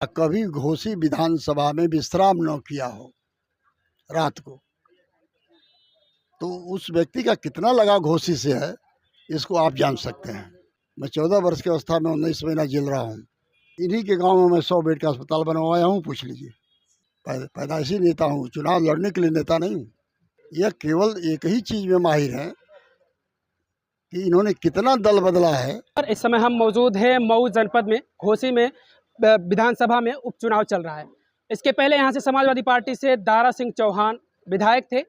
कभी घोसी विधानसभा में विश्राम न किया हो रात को, तो उस व्यक्ति का कितना लगाव घोसी से है इसको आप जान सकते हैं। मैं 14 वर्ष की अवस्था में 19 महीना जेल रहा हूँ। इन्हीं के गांव में मैं 100 बेड का अस्पताल बनवाया हूँ, पूछ लीजिए। पैदाइशी नेता हूँ, चुनाव लड़ने के लिए नेता नहीं हूँ। यह केवल एक ही चीज़ में माहिर है कि इन्होंने कितना दल बदला है। और इस समय हम मौजूद हैं मऊ जनपद में घोसी में विधानसभा में उपचुनाव चल रहा है। इसके पहले यहाँ से समाजवादी पार्टी से दारा सिंह चौहान विधायक थे,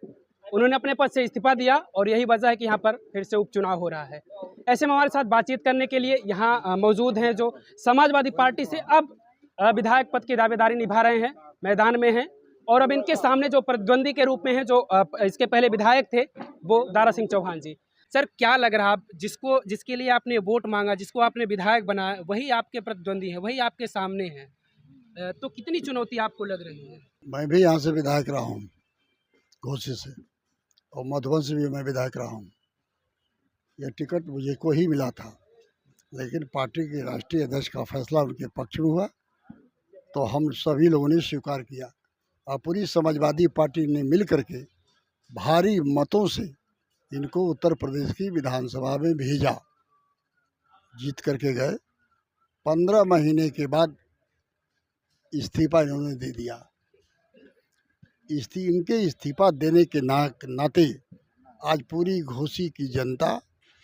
उन्होंने अपने पद से इस्तीफा दिया और यही वजह है कि यहाँ पर फिर से उपचुनाव हो रहा है। ऐसे में हमारे साथ बातचीत करने के लिए यहाँ मौजूद हैं जो समाजवादी पार्टी से अब विधायक पद की दावेदारी निभा रहे हैं, मैदान में हैं, और अब इनके सामने जो प्रतिद्वंदी के रूप में हैं जो इसके पहले विधायक थे वो दारा सिंह चौहान जी। सर, क्या लग रहा है, जिसके लिए आपने वोट मांगा, जिसको आपने विधायक बनाया, वही आपके प्रतिद्वंदी है, वही आपके सामने है, तो कितनी चुनौती आपको लग रही है? मैं भी यहाँ से विधायक रहा हूँ, घोसी से, और मधुबन से भी मैं विधायक रहा हूँ। यह टिकट मुझे को ही मिला था, लेकिन पार्टी के राष्ट्रीय अध्यक्ष का फैसला उनके पक्ष में हुआ तो हम सभी लोगों ने स्वीकार किया और पूरी समाजवादी पार्टी ने मिल करके भारी मतों से इनको उत्तर प्रदेश की विधानसभा में भेजा, जीत करके गए। 15 महीने के बाद इस्तीफा इन्होंने दे दिया। इनके इस्तीफा देने के नाते आज पूरी घोसी की जनता,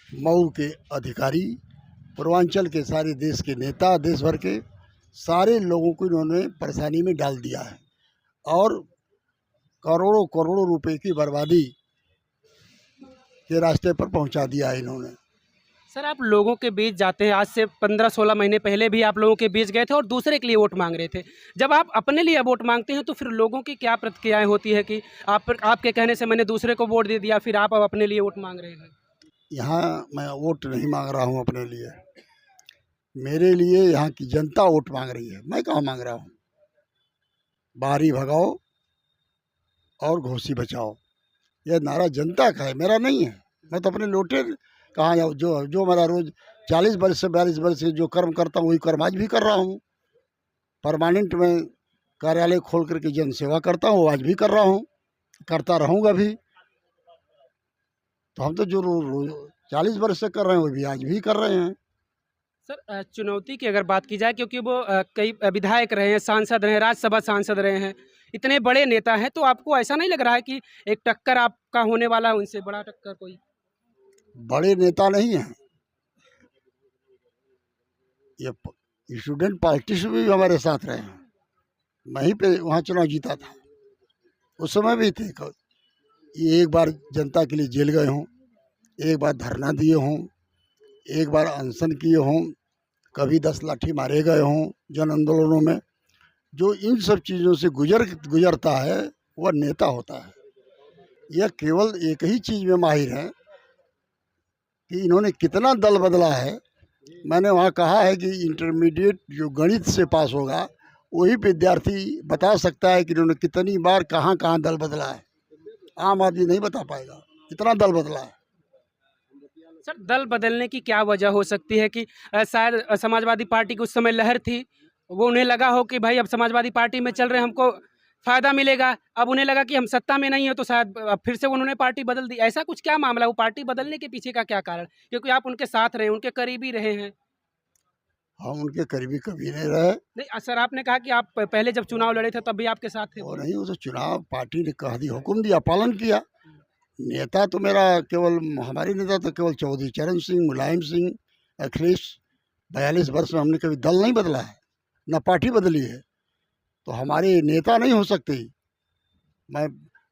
मऊ के अधिकारी, पूर्वांचल के सारे देश के नेता, देश भर के सारे लोगों को इन्होंने परेशानी में डाल दिया है और करोड़ों करोड़ों रुपए की बर्बादी के रास्ते पर पहुंचा दिया है इन्होंने। सर, आप लोगों के बीच जाते हैं, आज से 15-16 महीने पहले भी आप लोगों के बीच गए थे और दूसरे के लिए वोट मांग रहे थे। जब आप अपने लिए वोट मांगते हैं तो फिर लोगों की क्या प्रतिक्रियाएं होती है कि आपके कहने से मैंने दूसरे को वोट दे दिया, फिर आप अब अपने लिए वोट मांग रहे हैं? यहाँ मैं वोट नहीं मांग रहा हूँ अपने लिए, मेरे लिए यहाँ की जनता वोट मांग रही है। मैं कहाँ मांग रहा हूँ। बाहरी भगाओ और घोसी बचाओ, यह नारा जनता का है, मेरा नहीं है। मैं तो अपने लोटे कहाँ जाऊँ, जो मेरा रोज 40 वर्ष से 42 वर्ष से जो कर्म करता हूँ वही कर्म आज भी कर रहा हूँ। परमानेंट में कार्यालय खोल करके जन सेवा करता हूँ, आज भी कर रहा हूँ, करता रहूँगा भी। तो हम तो जो 40 वर्ष से कर रहे हैं वो भी आज भी कर रहे हैं। सर, चुनौती की अगर बात की जाए, क्योंकि वो कई विधायक रहे हैं, सांसद रहे हैं, राज्यसभा सांसद रहे हैं, इतने बड़े नेता हैं, तो आपको ऐसा नहीं लग रहा है कि एक टक्कर आपका होने वाला है उनसे, बड़ा टक्कर कोई? बड़े नेता नहीं हैं, ये स्टूडेंट पॉलिटिक्स में भी हमारे साथ रहे हैं। मैं ही पे वहाँ चुनाव जीता था, उस समय भी थे। ये एक बार जनता के लिए जेल गए हों, एक बार धरना दिए हों, एक बार अनशन किए हों, कभी 10 लाठी मारे गए हों जन आंदोलनों में। जो इन सब चीज़ों से गुजरता है वह नेता होता है। यह केवल एक ही चीज़ में माहिर है कि इन्होंने कितना दल बदला है। मैंने वहाँ कहा है कि इंटरमीडिएट जो गणित से पास होगा वही विद्यार्थी बता सकता है कि इन्होंने कितनी बार कहाँ कहाँ दल बदला है। आम आदमी नहीं बता पाएगा कितना दल बदला है। सर, दल बदलने की क्या वजह हो सकती है कि शायद समाजवादी पार्टी की उस समय लहर थी, वो उन्हें लगा हो कि भाई अब समाजवादी पार्टी में चल रहे हैं, हमको फ़ायदा मिलेगा। अब उन्हें लगा कि हम सत्ता में नहीं है तो शायद अब फिर से उन्होंने पार्टी बदल दी। ऐसा कुछ क्या मामला, वो पार्टी बदलने के पीछे का क्या कारण? क्योंकि आप उनके साथ रहे, उनके करीबी रहे हैं। हम उनके करीबी कभी नहीं रहे। नहीं सर, आपने कहा कि आप पहले जब चुनाव लड़े थे तब भी आपके साथ थे। वो नहीं, वो तो चुनाव पार्टी ने कह दी, हुक्म दिया, पालन किया। नेता तो मेरा केवल, हमारे नेता तो केवल चौधरी चरण सिंह, मुलायम सिंह, अखिलेश। 42 वर्ष में हमने कभी दल नहीं बदला है, ना पार्टी बदली है, तो हमारे नेता नहीं हो सकते। मैं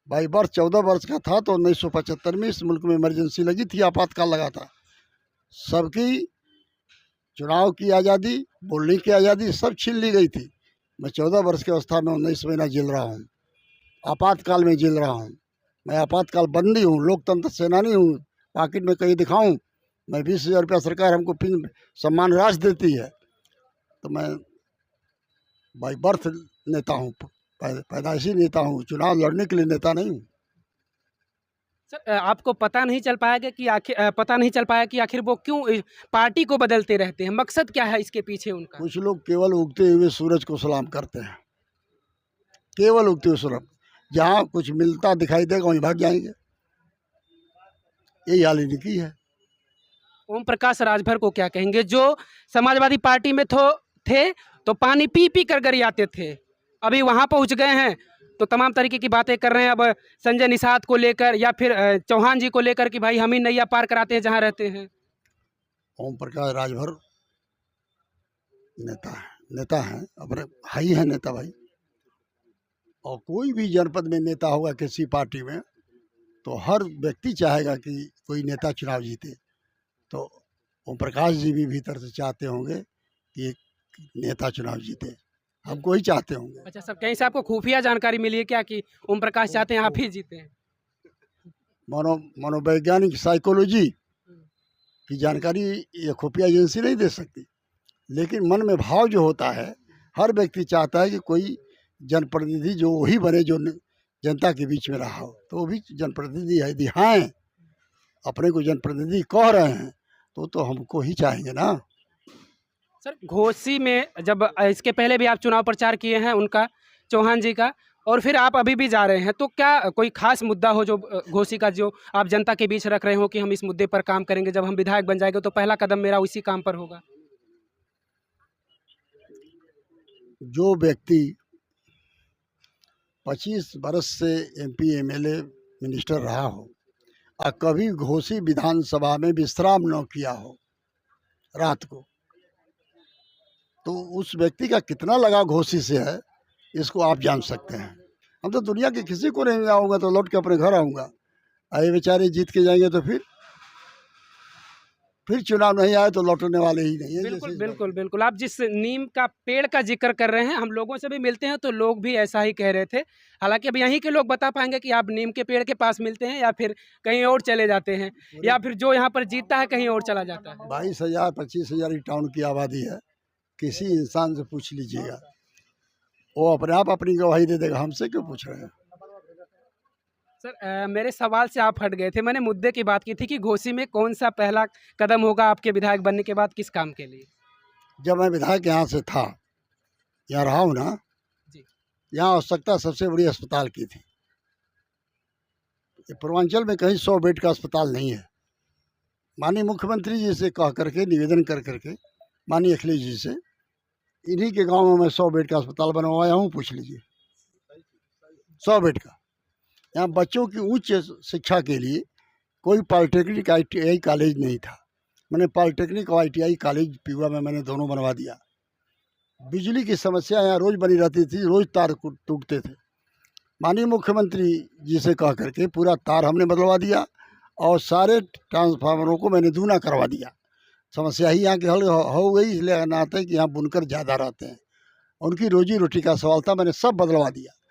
बाई वर्ष 14 वर्ष का था तो 1975 में इस मुल्क में इमरजेंसी लगी थी, आपातकाल लगा था। सबकी चुनाव की आज़ादी, बोलने की आज़ादी सब छीन ली गई थी। मैं 14 वर्ष की अवस्था में 19 महीना जेल रहा हूँ, आपातकाल में जेल रहा हूँ। मैं आपातकाल बंदी हूँ, लोकतंत्र सेनानी हूँ। पॉकेट में कहीं दिखाऊं मैं 20,000 रुपया सरकार हमको सम्मान राशि देती है, तो मैं बाई बर्थ नेता हूँ, पैदाइशी नेता हूँ, चुनाव लड़ने के लिए नेता नहीं हूँ। सर आपको पता नहीं चल पाएगा कि पता नहीं चल पाया कि आखिर वो क्यों पार्टी को बदलते रहते हैं, मकसद क्या है इसके पीछे उनका? कुछ लोग केवल उगते हुए सूरज को सलाम करते हैं, केवल उगते हुए सूरज, जहाँ कुछ मिलता दिखाई देगा वहीं भाग जाएंगे। यही हाल इनकी है। ओम प्रकाश राजभर को क्या कहेंगे, जो समाजवादी पार्टी में थे तो पानी पी पी कर गरियाते थे, अभी वहां पहुंच गए हैं तो तमाम तरीके की बातें कर रहे हैं। अब संजय निषाद को लेकर या फिर चौहान जी को लेकर कि भाई हम ही नैया पार कराते हैं जहां रहते हैं। ओम प्रकाश राजभर नेता हैं, अपने हाई है नेता भाई। और कोई भी जनपद में नेता होगा किसी पार्टी में तो हर व्यक्ति चाहेगा कि कोई नेता चुनाव जीते। तो ओम प्रकाश जी भी भीतर से चाहते होंगे कि एक नेता चुनाव जीते, हमको ही चाहते होंगे। अच्छा सर, कहीं से आपको खुफिया जानकारी मिली है क्या कि ओम प्रकाश चाहते हैं आप ही जीते हैं? मनोवैज्ञानिक साइकोलॉजी की जानकारी ये खुफिया एजेंसी नहीं दे सकती, लेकिन मन में भाव जो होता है, हर व्यक्ति चाहता है कि कोई जनप्रतिनिधि जो वही बने जो जनता के बीच में रहा हो। तो वो भी जनप्रतिनिधि है, यदि हाँ अपने को जनप्रतिनिधि कह रहे हैं तो हमको ही चाहेंगे ना। सर घोसी में जब इसके पहले भी आप चुनाव प्रचार किए हैं उनका, चौहान जी का, और फिर आप अभी भी जा रहे हैं, तो क्या कोई खास मुद्दा हो जो घोसी का जो आप जनता के बीच रख रहे हो कि हम इस मुद्दे पर काम करेंगे, जब हम विधायक बन जाएंगे तो पहला कदम मेरा उसी काम पर होगा? जो व्यक्ति 25 बरस से एमपी एमएलए मिनिस्टर रहा हो और कभी घोसी विधानसभा में विश्राम न किया हो रात को, तो उस व्यक्ति का कितना लगाव घोसी से है इसको आप जान सकते हैं। हम तो दुनिया के किसी को नहीं आऊँगा तो लौट के अपने घर आऊँगा, अरे बेचारे जीत के जाएंगे तो फिर चुनाव नहीं आए तो लौटने वाले ही नहीं है। बिल्कुल बिल्कुल बिल्कुल, आप जिस नीम का पेड़ का जिक्र कर रहे हैं, हम लोगों से भी मिलते हैं तो लोग भी ऐसा ही कह रहे थे। हालांकि अब यहीं के लोग बता पाएंगे कि आप नीम के पेड़ के पास मिलते हैं या फिर कहीं और चले जाते हैं, या फिर जो यहाँ पर जीतता है कहीं और चला जाता है। 22,000 25,000 टाउन की आबादी है, किसी इंसान से पूछ लीजिएगा, वो अपने आप अपनी गवाही दे देगा, हमसे क्यों पूछ रहे हैं। सर मेरे सवाल से आप हट गए थे, मैंने मुद्दे की बात की थी कि घोसी में कौन सा पहला कदम होगा आपके विधायक बनने के बाद, किस काम के लिए? जब मैं विधायक यहाँ से था, यहाँ रहा हूँ ना जी। यहाँ आवश्यकता सबसे बड़ी अस्पताल की थी। पूर्वांचल में कहीं 100 बेड का अस्पताल नहीं है। माननीय मुख्यमंत्री जी से कह करके निवेदन कर करके माननीय अखिलेश जी से, इन्हीं के गांव में मैं 100 बेड का अस्पताल बनवाया हूँ, पूछ लीजिए 100 बेड का। यहाँ बच्चों की उच्च शिक्षा के लिए कोई पॉलिटेक्निक ITI कॉलेज नहीं था, मैंने पॉलिटेक्निक और ITI कॉलेज पीवा में मैंने दोनों बनवा दिया। बिजली की समस्या यहाँ रोज़ बनी रहती थी, रोज़ तार टूटते थे। माननीय मुख्यमंत्री जी से कह करके पूरा तार हमने बदलवा दिया और सारे ट्रांसफार्मरों को मैंने दूना करवा दिया। समस्या ही यहाँ की हल हो गई, इसलिए नाते कि यहाँ बुनकर ज़्यादा रहते हैं, उनकी रोजी रोटी का सवाल था, मैंने सब बदलवा दिया।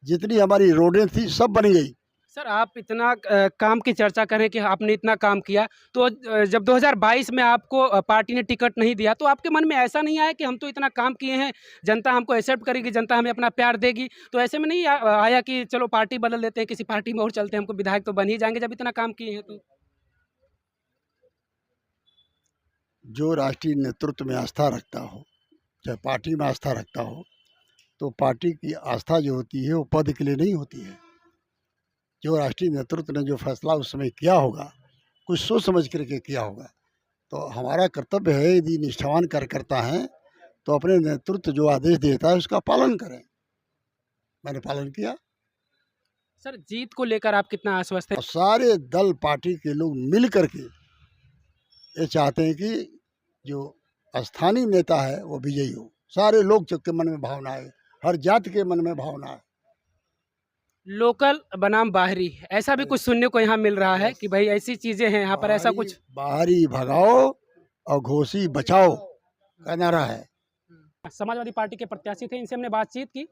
जितनी हमारी रोडें थी सब बन गई। सर आप इतना काम की चर्चा करें कि आपने इतना काम किया, तो जब 2022 में आपको पार्टी ने टिकट नहीं दिया तो आपके मन में ऐसा नहीं आया कि हम तो इतना काम किए हैं, जनता हमको एक्सेप्ट करेगी, जनता हमें अपना प्यार देगी, तो ऐसे में नहीं आया कि चलो पार्टी बदल देते हैं, किसी पार्टी में और चलते हैं, हमको विधायक तो बन ही जाएंगे जब इतना काम किए हैं तो? जो राष्ट्रीय नेतृत्व में आस्था रखता हो, चाहे पार्टी में आस्था रखता हो, तो पार्टी की आस्था जो होती है वो पद के लिए नहीं होती है। जो राष्ट्रीय नेतृत्व ने जो फैसला उस समय किया होगा, कुछ सोच समझ करके किया होगा, तो हमारा कर्तव्य है, यदि निष्ठावान कार्यकर्ता हैं तो अपने नेतृत्व जो आदेश देता है उसका पालन करें। मैंने पालन किया। सर जीत को लेकर आप कितना आश्वस्त हैं? और सारे दल पार्टी के लोग मिल करके ये चाहते हैं कि जो स्थानीय नेता है वो विजयी हो। सारे लोग के मन में भावना है, हर जाति के मन में भावना है। लोकल बनाम बाहरी, ऐसा भी कुछ सुनने को यहाँ मिल रहा है कि भाई ऐसी चीजें हैं यहाँ पर, ऐसा कुछ? बाहरी भगाओ और घोसी बचाओ का नारा है। समाजवादी पार्टी के प्रत्याशी थे, इनसे हमने बातचीत की,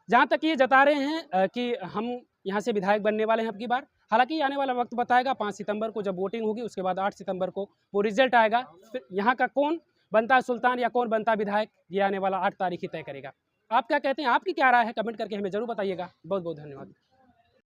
जहाँ तक ये जता रहे हैं कि हम यहाँ से विधायक बनने वाले हैं अब की बार। हालांकि आने वाला वक्त बताएगा, 5 सितंबर को जब वोटिंग होगी उसके बाद 8 सितंबर को वो रिजल्ट आएगा, फिर यहाँ का कौन बनता सुल्तान या कौन बनता विधायक, ये आने वाला 8 तारीख ही तय करेगा। आप क्या कहते हैं, आपकी क्या राय है, कमेंट करके हमें जरूर बताइएगा। बहुत बहुत धन्यवाद।